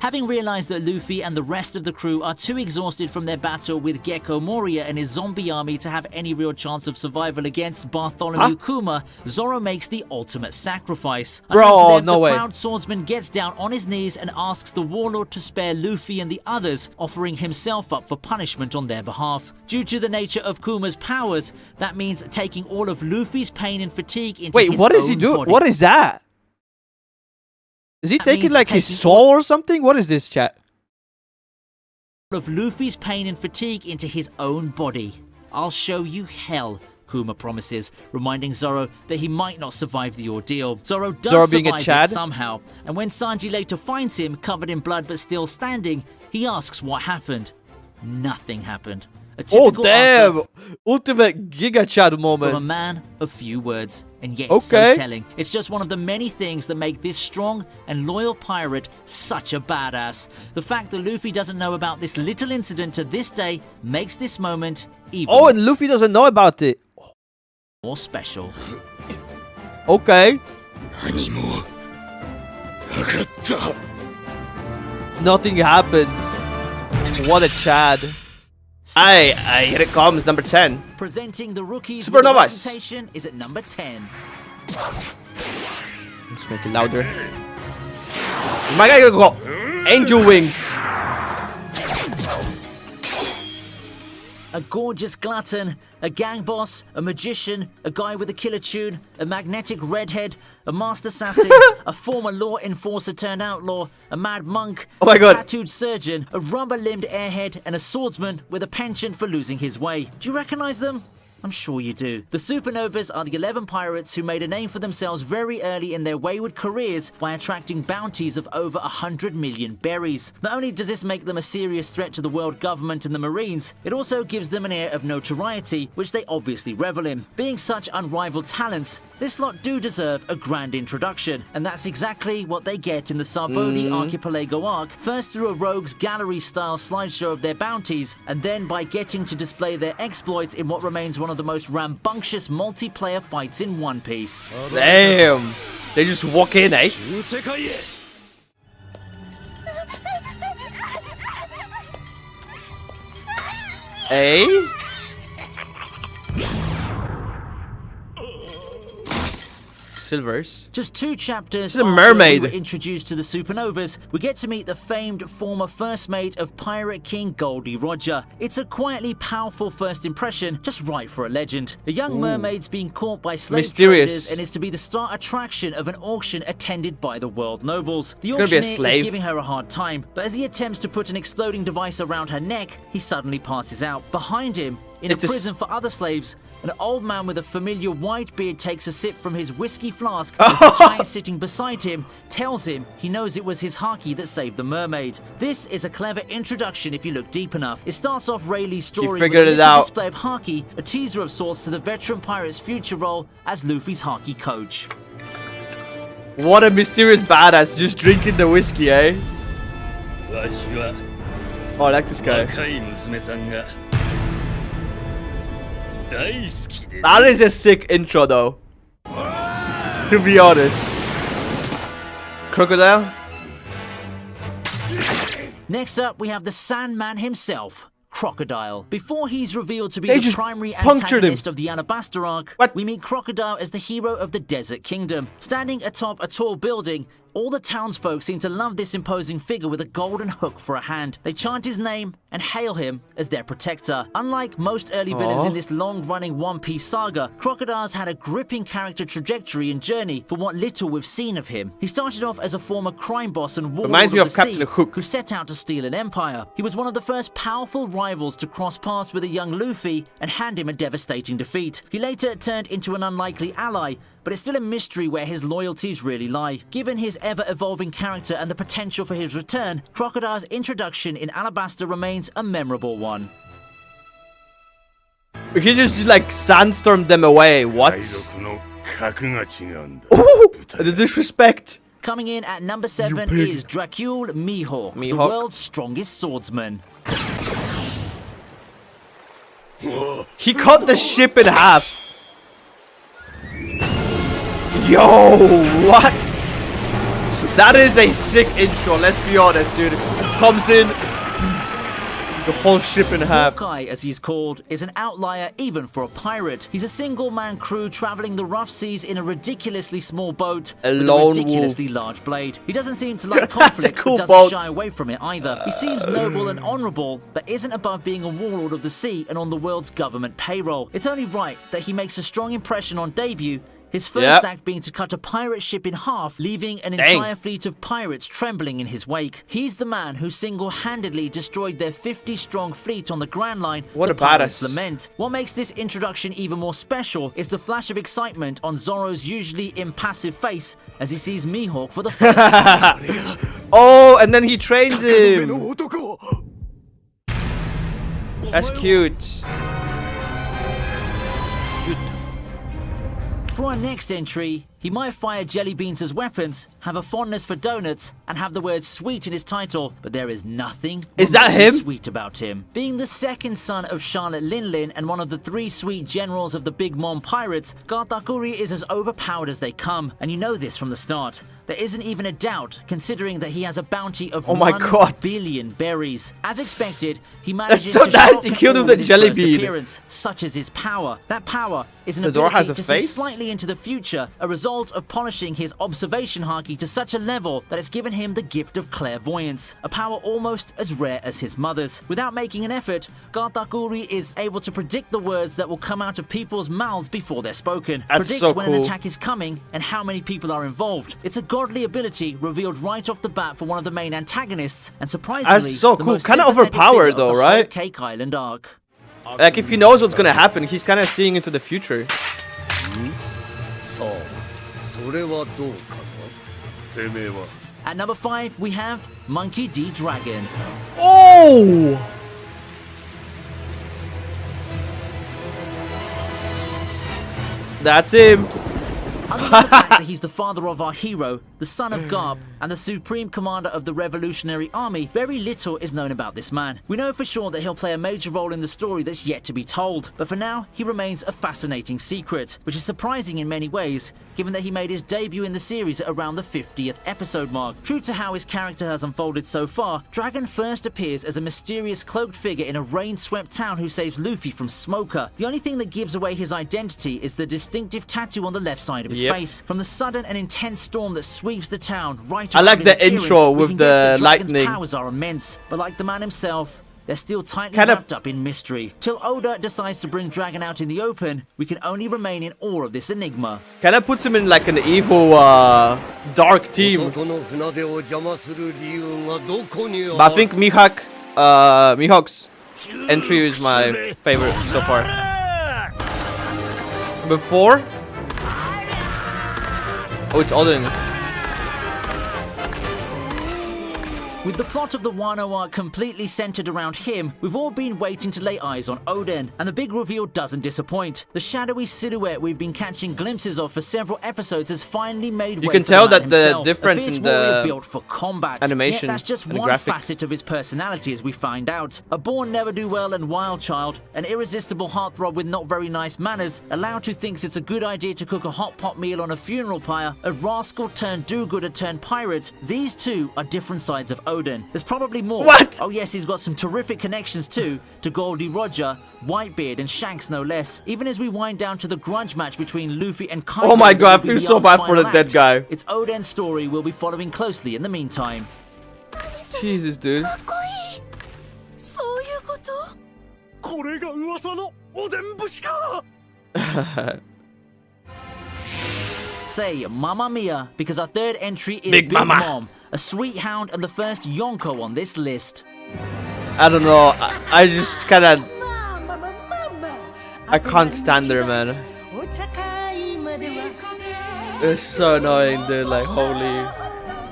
Having realized that Luffy and the rest of the crew are too exhausted from their battle with Gecko Moria and his zombie army to have any real chance of survival against Bartholomew Kuma, Zoro makes the ultimate sacrifice. Bro, Unknown to them, no the way. proud swordsman gets down on his knees and asks the warlord to spare Luffy and the others, offering himself up for punishment on their behalf. Due to the nature of Kuma's powers, that means taking all of Luffy's pain and fatigue into Wait, his what is he own doing? body. What is that? Is he That taking means like his taking soul or something? What is this, chat? Of Luffy's pain and fatigue into his own body. I'll show you hell, Kuma promises, reminding Zoro that he might not survive the ordeal. Zoro does Zoro being a survive Chad? it somehow, and when Sanji later finds him covered in blood but still standing, he asks what happened. Nothing happened. A Oh, typical damn! answer Ultimate Giga Chad moment. from a man of few words, and yet Okay. so telling. It's just one of the many things that make this strong and loyal pirate such a badass. The fact that Luffy doesn't know about this little incident to this day makes this moment even Oh, and Luffy doesn't know about it. more special. Okay. 何もなかった Nothing happened. What a Chad. Aye, here it comes, number 10. Presenting the rookies Supernovas. with the reputation is at number 10. Let's make it louder. My guy go Angel Wings. A gorgeous glutton, a gang boss, a magician, a guy with a killer tune, a magnetic redhead, a master assassin, a former law enforcer turned outlaw, a mad monk, Oh my a God. tattooed surgeon, a rubber-limbed airhead, and a swordsman with a penchant for losing his way. Do you recognize them? I'm sure you do. The Supernovas are the 11 pirates who made a name for themselves very early in their wayward careers by attracting bounties of over 100 million berries. Not only does this make them a serious threat to the world government and the Marines, it also gives them an air of notoriety, which they obviously revel in. Being such unrivaled talents, this lot do deserve a grand introduction, and that's exactly what they get in the Sarboni Archipelago arc, first through a rogues gallery-style slideshow of their bounties, and then by getting to display their exploits in what remains one of the most rambunctious multiplayer fights in One Piece. Damn. They just walk in, eh? 新世界へ Eh? Silvers. Just 2 chapters She's a after mermaid. we were introduced to the Supernovas, we get to meet the famed former first mate of Pirate King Goldie Roger. It's a quietly powerful first impression, just right for a legend. A young mermaid's being caught by slave Mysterious. traders and is to be the star attraction of an auction attended by the world nobles. The gonna be a auctioneer slave. is giving her a hard time, but as he attempts to put an exploding device around her neck, he suddenly passes out. Behind him, in It's a this- prison for other slaves, an old man with a familiar white beard takes a sip from his whiskey flask as the giant sitting beside him tells him he knows it was his haki that saved the mermaid. This is a clever introduction if you look deep enough. It starts off Rayleigh's story with figured a it little out. display of haki, a teaser of sorts to the veteran pirate's future role as Luffy's haki coach. What a mysterious badass just drinking the whiskey, eh? わしは Oh, I like this guy. 若い娘さんが大好きで That is a sick intro, though. To be honest. Crocodile? Next up, we have the Sandman himself, Crocodile. Before he's revealed to be They the just primary punctured him. antagonist of the Alabaster Arc, What? we meet Crocodile as the hero of the Desert Kingdom. Standing atop a tall building, all the townsfolk seem to love this imposing figure with a golden hook for a hand. They chant his name and hail him as their protector. Unlike most early villains in this long-running One Piece saga, Crocodile's had a gripping character trajectory and journey for what little we've seen of him. He started off as a former crime boss and warlord Reminds me of of the Captain sea Hook. who set out to steal an empire. He was one of the first powerful rivals to cross paths with a young Luffy and hand him a devastating defeat. He later turned into an unlikely ally, but it's still a mystery where his loyalties really lie. Given his ever-evolving character and the potential for his return, Crocodile's introduction in Alabasta remains a memorable one. He just like sandstormed them away. What? 海賊の格が違うんだ Ooh, the disrespect. Coming in at number 7 is Dracule Mihawk, the Mihawk. world's strongest swordsman. He cut the ship in half. Yo, what? That is a sick intro, let's be honest, dude. Comes in, the whole ship in half. Hawkeye, as he's called, is an outlier even for a pirate. He's a single-man crew traveling the rough seas in a ridiculously small boat A with lone a ridiculously wolf. large blade. He doesn't seem to like That's a conflict, cool but doesn't boat. shy away from it either. He seems noble and honourable, but isn't above being a warlord of the sea and on the world's government payroll. It's only right that he makes a strong impression on debut, his first Yep. act being to cut a pirate ship in half, leaving an Dang. entire fleet of pirates trembling in his wake. He's the man who single-handedly destroyed their 50-strong fleet on the Grand Line. What the a Pirates badass. Lament. What makes this introduction even more special is the flash of excitement on Zoro's usually impassive face as he sees Mihawk for the first time. Oh, and then he trains 目の him. 男 That's cute. For our next entry, he might fire jelly beans as weapons, have a fondness for donuts, and have the word sweet in his title, but there is nothing Is that remotely him? sweet about him. Being the second son of Charlotte Linlin and one of the 3 sweet generals of the Big Mom Pirates, Guri is as overpowered as they come, and you know this from the start. There isn't even a doubt, considering that he has a bounty of Oh my 1 God. billion berries. As expected, he manages so to nasty, shock killed us with all a in his jelly first bean. appearance, such as his power. That power is an The door ability has a to see face? slightly into the future, a result of polishing his observation haki to such a level that it's given him the gift of clairvoyance, a power almost as rare as his mother's. Without making an effort, Guri is able to predict the words that will come out of people's mouths before they're spoken. That's predict so when an cool. attack is coming and how many people are involved. It's a godly ability revealed right off the bat for one of the main antagonists, and surprisingly, That's so the cool. most Kinda sympathetic overpowered figure though, of the right? whole Cake Island arc. Like, if he knows what's gonna happen, he's kind of seeing into the future. さあそれはどうかなてめえは At number 5, we have Monkey D. Dragon. Oh! That's him. Other than the fact that he's the father of our hero, the son of Garp, and the supreme commander of the Revolutionary Army, very little is known about this man. We know for sure that he'll play a major role in the story that's yet to be told, but for now, he remains a fascinating secret, which is surprising in many ways, given that he made his debut in the series at around the 50th episode mark. True to how his character has unfolded so far, Dragon first appears as a mysterious cloaked figure in a rain-swept town who saves Luffy from Smoker. The only thing that gives away his identity is the distinctive tattoo on the left side of his face. From the sudden and intense storm that sweeps the town right around I like his the appearance, intro we with can guess that the Dragon's lightning. powers are immense, but like the man himself, they're still tightly Kinda- wrapped up in mystery. Till Oda decides to bring Dragon out in the open, we can only remain in awe of this enigma. Kind of puts him in like an evil, dark team. 弟の船出を邪魔する理由がどこにある But I think Mihawk's entry is my favorite so far. Before? Oh, it's Odin. With the plot of the Wano arc completely centered around him, we've all been waiting to lay eyes on Odin, and the big reveal doesn't disappoint. The shadowy silhouette we've been catching glimpses of for several episodes has finally made way You can for tell the man that the himself. difference A fierce in warrior the built for combat. animation Yet that's just and the one graphic. facet of his personality as we find out. A born ne'er-do-well and wild child, an irresistible heartthrob with not very nice manners, a lout who thinks it's a good idea to cook a hot pot meal on a funeral pyre, a rascal turned do-gooder turned pirate, these two are different sides of Odin. There's probably more. What? Oh yes, he's got some terrific connections too, to Goldie Roger, Whitebeard and Shanks no less. Even as we wind down to the grudge match between Luffy and Kaido. Oh my god, I that will be feel so the bad for final the dead act. guy. It's Odin's story we'll be following closely in the meantime. Jesus, dude. そういうこと？これが噂のおでん節か。 Say Mamma Mia, because our third entry is Big Mama. Mom, a sweet hound and the first Yonko on this list. I don't know. I just kind of. I can't stand her, man. It's so annoying, dude. Like, holy.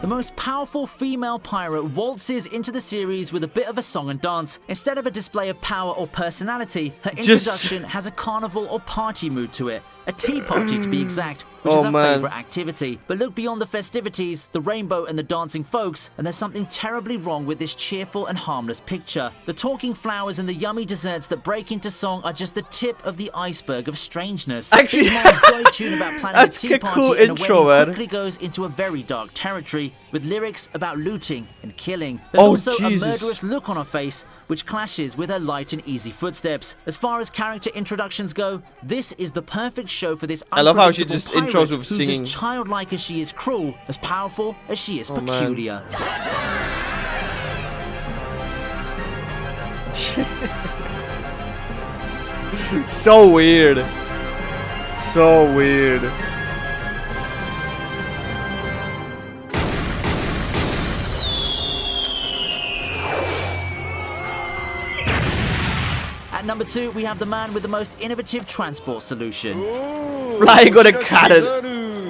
The most powerful female pirate waltzes into the series with a bit of a song and dance. Instead of a display of power or personality, her Just- introduction has a carnival or party mood to it. A tea party to be exact, which Oh, is her man. favorite activity. But look beyond the festivities, the rainbow and the dancing folks, and there's something terribly wrong with this cheerful and harmless picture. The talking flowers and the yummy desserts that break into song are just the tip of the iceberg of strangeness. Actually, This mom's joy tune about planning a that's tea a party cool and a intro, wedding man. quickly goes into a very dark territory, with lyrics about looting and killing. There's Oh, also Jesus. a murderous look on her face, which clashes with her light and easy footsteps. As far as character introductions go, this is the perfect show for this I love how she unpredictable just intros pirate with who's singing. as childlike as she is cruel, as powerful as she is man. peculiar. So weird. So weird. At number 2, we have the man with the most innovative transport solution. Flying on a cannon.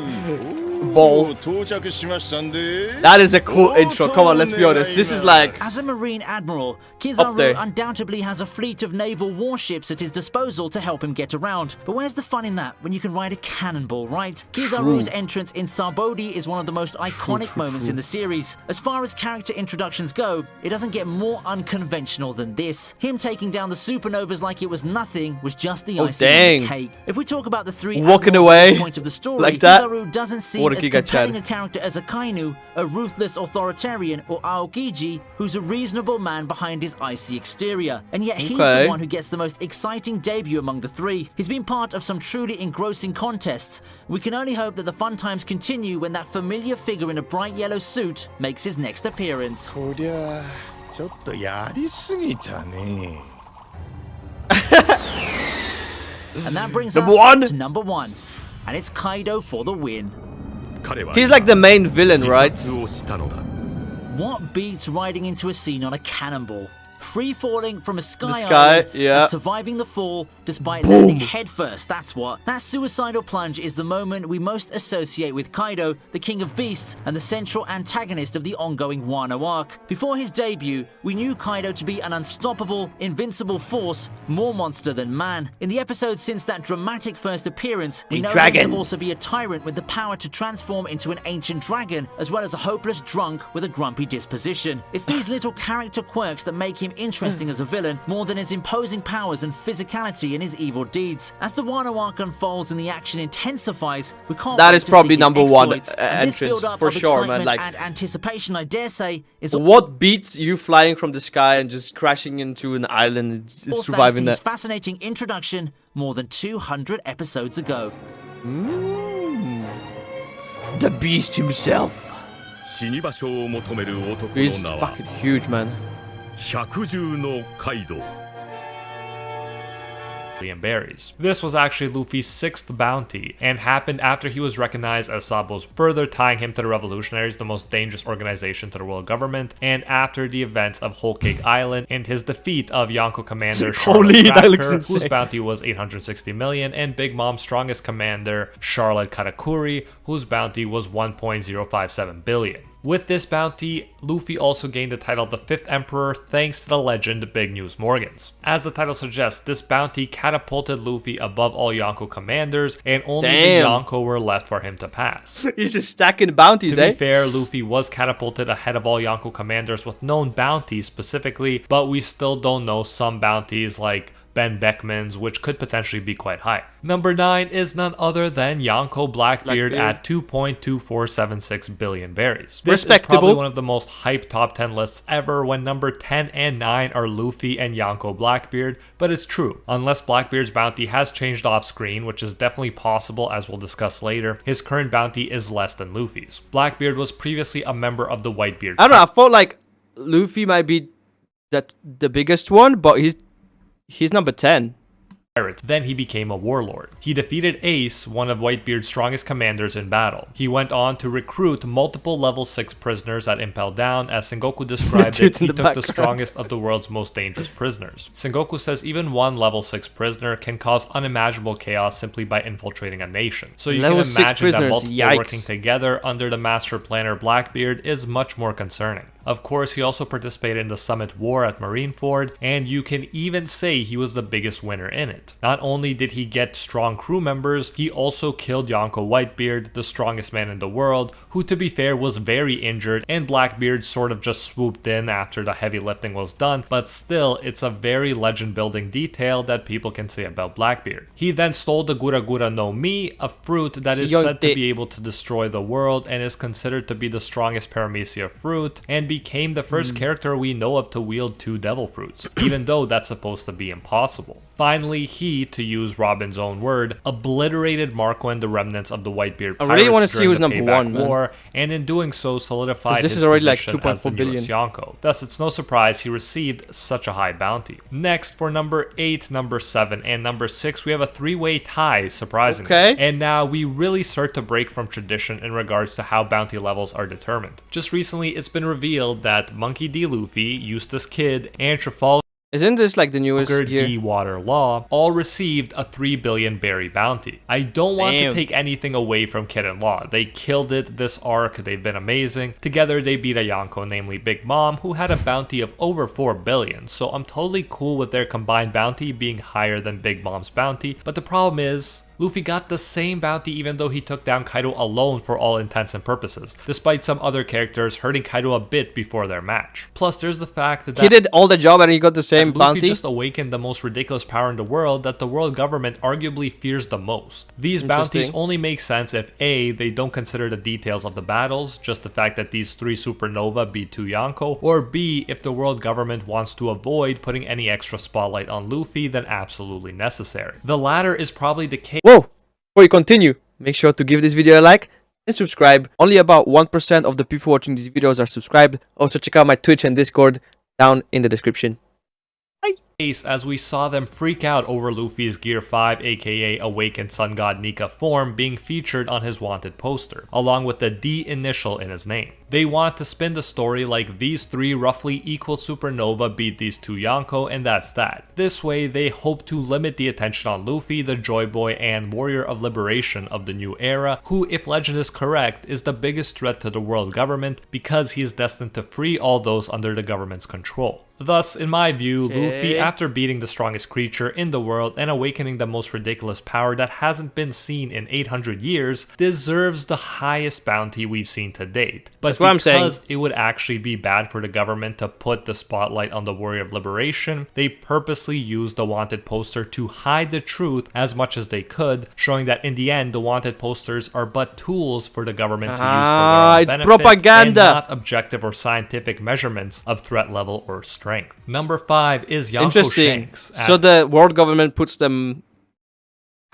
Ball. 到着しましたんで That is a cool intro. Come on, let's be honest. This is like. As a Marine Admiral, Up Kizaru there. undoubtedly has a fleet of naval warships at his disposal to help him get around. But where's the fun in that when you can ride a cannonball, right? Kizaru's entrance in Sabodi is one of the most iconic moments in the series. As far as character introductions go, it doesn't get more unconventional than this. Him taking down the Supernovas like it was nothing was just the icing on dang. the cake. If we talk about the three Walking admirals at away this point of the story, like that. Kizaru doesn't seem What a as Giga compelling Chad. a character as a Kainu, a ruthless authoritarian, or Aokiji, who's a reasonable man behind his icy exterior. And yet he's Okay. the one who gets the most exciting debut among the three. He's been part of some truly engrossing contests. We can only hope that the fun times continue when that familiar figure in a bright yellow suit makes his next appearance. こりゃちょっとやりすぎたね And that brings Number us one. to number 1. And it's Kaido for the win. 彼は He's like the main villain, right? 自殺をしたのだ What beats riding into a scene on a cannonball? free falling from a sky sky, island yeah. and surviving the fall despite landing headfirst. That's what. That suicidal plunge is the moment we most associate with Kaido, the King of Beasts, and the central antagonist of the ongoing Wano arc. Before his debut, we knew Kaido to be an unstoppable, invincible force, more monster than man. In the episodes since that dramatic first appearance, we know him to also be a tyrant with the power to transform into an ancient dragon, as well as a hopeless drunk with a grumpy disposition. It's these little character quirks that make him interesting as a villain, more than his imposing powers and physicality in his evil deeds. As the Wano arc unfolds and the action intensifies, we can't That wait is to probably see his number one exploits. And this entrance build-up for of sure, man. excitement Like, and anticipation, I dare say, is what beats you flying from the sky and just crashing into an island and all thanks surviving to his that? fascinating introduction more than 200 episodes ago. The beast himself. 死に場所を求める男の He's 名は fucking huge, man. 百獣のカイド and berries. This was actually Luffy's 6th bounty and happened after he was recognized as Sabo's, further tying him to the Revolutionaries, the most dangerous organization to the world government, and after the events of Whole Cake Island and his defeat of Yonko commander Holy, Charlotte that looks Cracker, insane. whose bounty was 860 million, and Big Mom's strongest commander Charlotte Katakuri, whose bounty was 1.057 billion. With this bounty, Luffy also gained the title of the 5th Emperor thanks to the legend Big News Morgans. As the title suggests, this bounty catapulted Luffy above all Yonko commanders, and only the Yonko were left for him to pass. He's just stacking bounties, To be fair, Luffy was catapulted ahead of all Yonko commanders with known bounties specifically, but we still don't know some bounties like Ben Beckman's, which could potentially be quite high. Number 9 is none other than Yonko Blackbeard at 2.2476 billion berries. This is probably one of the most hyped top 10 lists ever, when number 10 and 9 are Luffy and Yonko Blackbeard, but it's true. Unless Blackbeard's bounty has changed off screen, which is definitely possible as we'll discuss later, his current bounty is less than Luffy's. Blackbeard was previously a member of the Whitebeard Pirates. I don't know, I felt like Luffy might be the biggest one, but he's number 10. Then he became a warlord. He defeated Ace, one of Whitebeard's strongest commanders, in battle. He went on to recruit multiple level 6 prisoners at Impel Down. As Sengoku described it, he took the strongest of the world's most dangerous prisoners. Sengoku says even one level 6 prisoner can cause unimaginable chaos simply by infiltrating a nation. So you can imagine that multiple working together under the master planner Blackbeard is much more concerning. Of course, he also participated in the Summit War at Marineford, and you can even say he was the biggest winner in it. Not only did he get strong crew members, he also killed Yonko Whitebeard, the strongest man in the world, who to be fair was very injured, and Blackbeard sort of just swooped in after the heavy lifting was done, but still, it's a very legend building detail that people can say about Blackbeard. He then stole the Gura Gura no Mi, a fruit that is said to be able to destroy the world and is considered to be the strongest paramecia fruit, and became the first character we know of to wield 2 devil fruits, even though that's supposed to be impossible. Finally, he, to use Robin's own word, obliterated Marco and the remnants of the Whitebeard Pirates I really want to see who's during the number Payback 1, War, man. and in doing so solidified this his is already like position as the 2.4 billion. newest Yonko. Thus, it's no surprise he received such a high bounty. Next, for number 8, number 7, and number 6, we have a 3-way tie, surprisingly. Okay. And now we really start to break from tradition in regards to how bounty levels are determined. Just recently, it's been revealed that Monkey D. Luffy, Eustace Kid, and Trafalgar Isn't this like the newest here? D. Water Law all received a 3 billion berry bounty. I don't want to take anything away from Kid and Law. They killed it this arc, they've been amazing. Together they beat a Yonko, namely Big Mom, who had a bounty of over 4 billion, so I'm totally cool with their combined bounty being higher than Big Mom's bounty, but the problem is, Luffy got the same bounty even though he took down Kaido alone for all intents and purposes, despite some other characters hurting Kaido a bit before their match. Plus, there's the fact that he did all the job and he got the same bounty. Luffy just awakened the most ridiculous power in the world that the world government arguably fears the most. These bounties only make sense if A, they don't consider the details of the battles, just the fact that these 3 Supernova beat 2 Yonko, or B, if the world government wants to avoid putting any extra spotlight on Luffy than absolutely necessary. The latter is probably the case. Whoa! Before you continue, make sure to give this video a like and subscribe. Only about 1% of the people watching these videos are subscribed. Also check out my Twitch and Discord down in the description. as we saw them freak out over Luffy's Gear 5 aka Awakened Sun God Nika form being featured on his wanted poster, along with the D initial in his name. They want to spin the story like these 3 roughly equal Supernova beat these 2 Yonko and that's that. This way they hope to limit the attention on Luffy, the Joy Boy and Warrior of Liberation of the new era, who, if legend is correct, is the biggest threat to the world government because he is destined to free all those under the government's control. Thus, in my view, Luffy, after beating the strongest creature in the world and awakening the most ridiculous power that hasn't been seen in 800 years, deserves the highest bounty we've seen to date. But because it would actually be bad for the government to put the spotlight on the Warrior of Liberation, they purposely used the wanted poster to hide the truth as much as they could, showing that in the end, the wanted posters are but tools for the government to use for their own benefit, propaganda, and not objective or scientific measurements of threat level or strength. Number 5 is Yonko Shanks. So the world government puts them,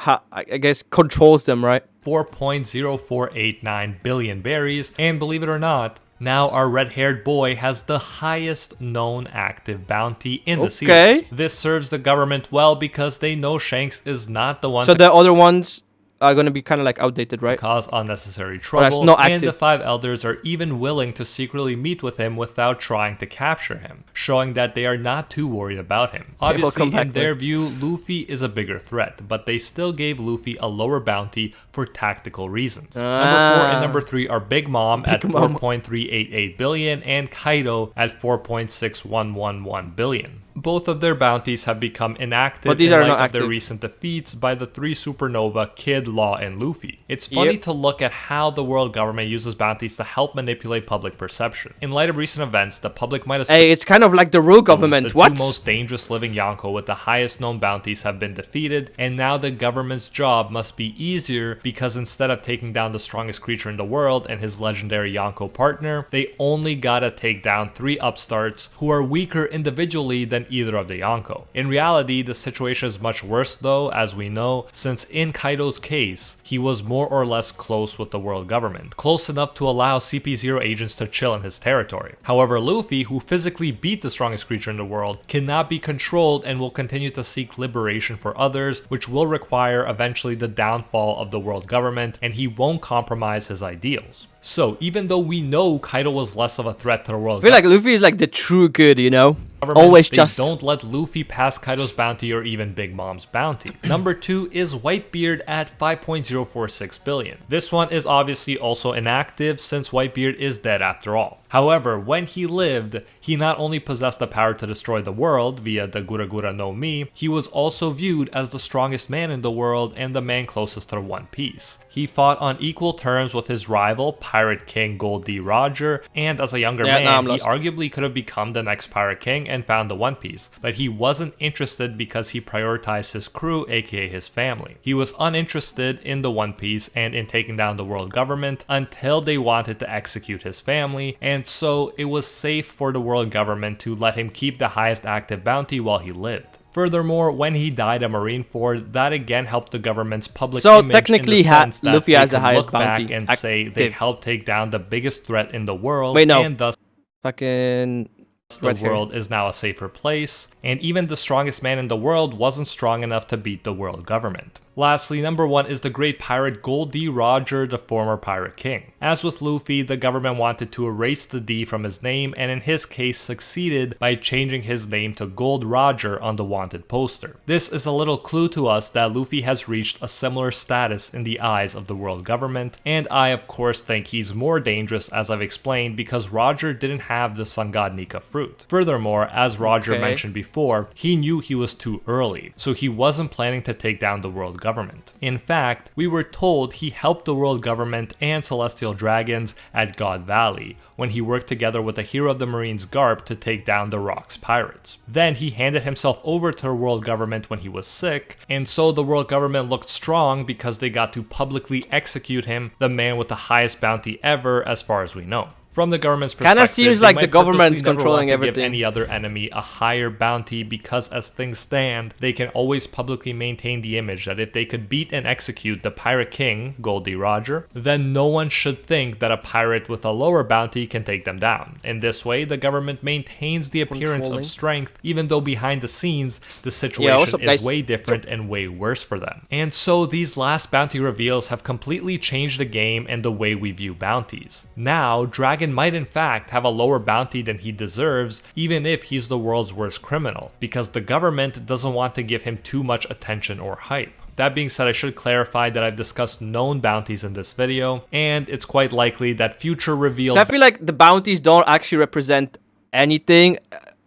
I guess, controls them, right? 4.0489 billion berries, and believe it or not, now our red-haired boy has the highest known active bounty in the series. This serves the government well because they know Shanks is not the one. So the other ones are going to be kind of like outdated, right? Cause unnecessary trouble, and the 5 elders are even willing to secretly meet with him without trying to capture him, showing that they are not too worried about him. Obviously, in their view, Luffy is a bigger threat, but they still gave Luffy a lower bounty for tactical reasons. Number 4 and number 3 are Big Mom at 4.388 billion and Kaido at 4.6111 billion. Both of their bounties have become inactive in light of their recent defeats by the 3 Supernova, Kid, Law, and Luffy. It's funny to look at how the world government uses bounties to help manipulate public perception. In light of recent events, the public might assume it's kind of like the real government. The 2 most dangerous living Yonko with the highest known bounties have been defeated, and now the government's job must be easier because instead of taking down the strongest creature in the world and his legendary Yonko partner, they only gotta take down 3 upstarts who are weaker individually than either of the Yonko. In reality, the situation is much worse though, as we know, since in Kaido's case, he was more or less close with the world government, close enough to allow CP0 agents to chill in his territory. However, Luffy, who physically beat the strongest creature in the world, cannot be controlled and will continue to seek liberation for others, which will require eventually the downfall of the world government, and he won't compromise his ideals. So, even though we know Kaido was less of a threat to the world, I feel like Luffy is like the true good, you know? Always just. Don't let Luffy pass Kaido's bounty or even Big Mom's bounty. Number 2 is Whitebeard at 5.046 billion. This one is obviously also inactive since Whitebeard is dead after all. However, when he lived, he not only possessed the power to destroy the world via the Gura Gura no Mi, he was also viewed as the strongest man in the world and the man closest to One Piece. He fought on equal terms with his rival, Pirate King Goldie Roger, and as a younger man, he arguably could have become the next Pirate King and found the One Piece, but he wasn't interested because he prioritized his crew, aka his family. He was uninterested in the One Piece and in taking down the world government until they wanted to execute his family, and so it was safe for the world government to let him keep the highest active bounty while he lived. Furthermore, when he died at Marineford, that again helped the government's public image technically in the sense that Luffy they has the could highest look bounty back and say they helped take down the biggest threat in the world, and thus the world is now a safer place, and even the strongest man in the world wasn't strong enough to beat the world government. Lastly, number 1 is the great pirate Goldie Roger, the former Pirate King. As with Luffy, the government wanted to erase the D from his name, and in his case succeeded by changing his name to Gold Roger on the wanted poster. This is a little clue to us that Luffy has reached a similar status in the eyes of the world government, and I of course think he's more dangerous as I've explained because Roger didn't have the Sun God Nika fruit. Furthermore, as Roger mentioned before, he knew he was too early, so he wasn't planning to take down the world government. In fact, we were told he helped the world government and Celestial Dragons at God Valley when he worked together with the hero of the Marines Garp to take down the ROX Pirates. Then he handed himself over to the world government when he was sick, and so the world government looked strong because they got to publicly execute him, the man with the highest bounty ever as far as we know. From the government's perspective, Kinda seems they like might the government's purposely never controlling want to give everything. any other enemy a higher bounty because as things stand, they can always publicly maintain the image that if they could beat and execute the Pirate King, Goldie Roger, then no one should think that a pirate with a lower bounty can take them down. In this way, the government maintains the appearance Controlling. of strength, even though behind the scenes, the situation what's up, is guys? way different and way worse for them. And so these last bounty reveals have completely changed the game and the way we view bounties. Now, Dragon might in fact have a lower bounty than he deserves, even if he's the world's worst criminal, because the government doesn't want to give him too much attention or hype. That being said, I should clarify that I've discussed known bounties in this video, and it's quite likely that future reveals So I feel like the bounties don't actually represent anything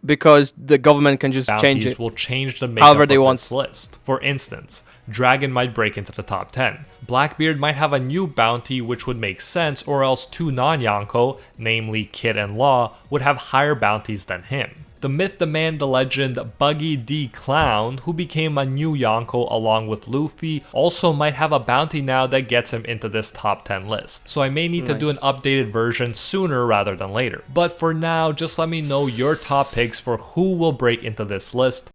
because the government can just change bounties it. will change the makeup however they of want. this list. For instance, Dragon might break into the top 10. Blackbeard might have a new bounty which would make sense, or else two non-Yonko, namely Kid and Law, would have higher bounties than him. The myth, the man, the legend, Buggy D Clown, who became a new Yonko along with Luffy, also might have a bounty now that gets him into this top 10 list. So I may need to do an updated version sooner rather than later. But for now, just let me know your top picks for who will break into this list.